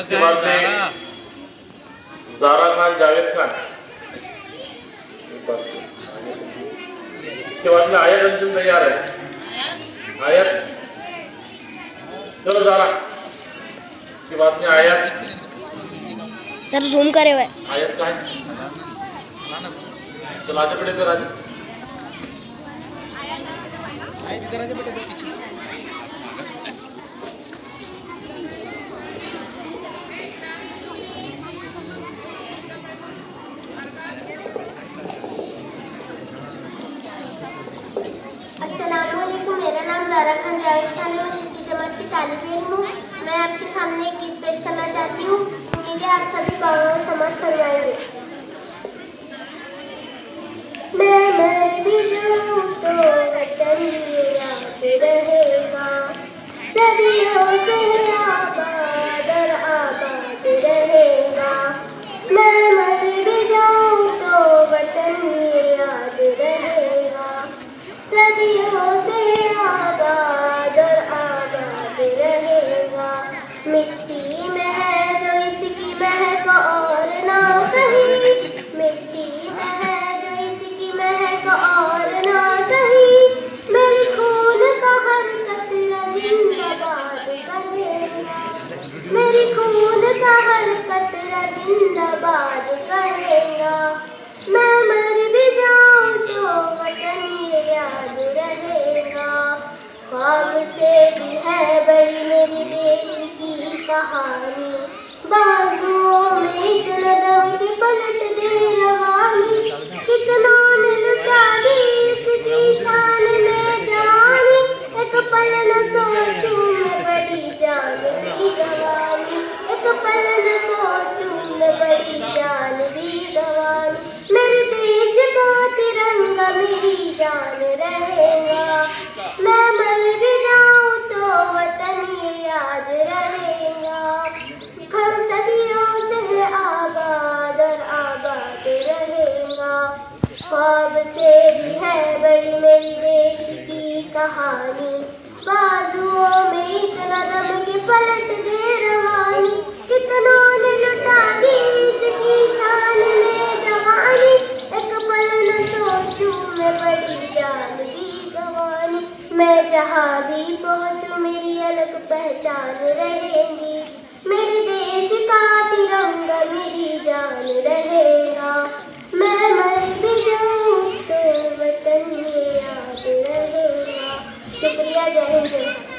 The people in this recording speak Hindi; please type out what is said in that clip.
उसके बाद में ज़ारा खान, जावेद खान, इसके बाद में आयत अंजुम तैयार है। आयत, चलो ज़ारा, इसके बाद में आयत सर जूम करे हुए आयत का है। चलो आगे बढ़े तो राजू अस्सलामुअलैकुम, मेरा नाम ज़ारा खान जावेद खान है और छठी जमात की तालिब इल्म हूँ। मैं आपके सामने एक गीत पेश करना चाहती हूँ। उम्मीद है आप सभी समझ फरमाएंगे। मैं मर भी जाऊँ तो वतन याद रहेगा, सदियों से आबाद और आबाद रहेगा। मैं मर भी जाऊँ तो वतन याद रहेगा, सदियों से आबाद और आबाद रहेगा। मिट्टी में है जो इसकी महक और ना कहीं, मिट्टी में है जो इसकी महक और ना कहीं। मेरे खून का हर कतरा जिंदाबाद करेगा, मेरी खून का हर कतरा जिंदाबाद करेगा। मैं मर भी जाऊँ तो वतन याद रहेगा। ख्वाब से भी है बड़ी मेरी देश की कहानी, बाजुओं में इतना दम के पलट दे रवानी। कितनों ने लुटा दी इसकी शान में जानी, एक पल न सोचूं मैं बड़ी जान भी गंवानी, एक पल न सोचूं मैं बड़ी जान भी गंवानी। मेरे देश का तिरंगा मेरी जान रहेगा, मैं मर भी जाऊँ तो वतन याद रहेगा। घर सदियों से आबाद और आबाद रहेगा। ख्वाब से भी है बड़ी मेरी देश की कहानी, बाजुओं में इतना दम के पलट दे रवानी। कितनों ने लुटा दी इसकी शान में जवानी, एक पल न सोचूं मैं बड़ी जान भी गंवानी। मैं जहाँ भी पहुँचूं मेरी अलग पहचान रहेगी, मेरे देश का तिरंगा मेरी जान रहेगा। मैं मर भी जाऊँ तो वतन याद रहेगा। शुक्रिया, जय हिंद।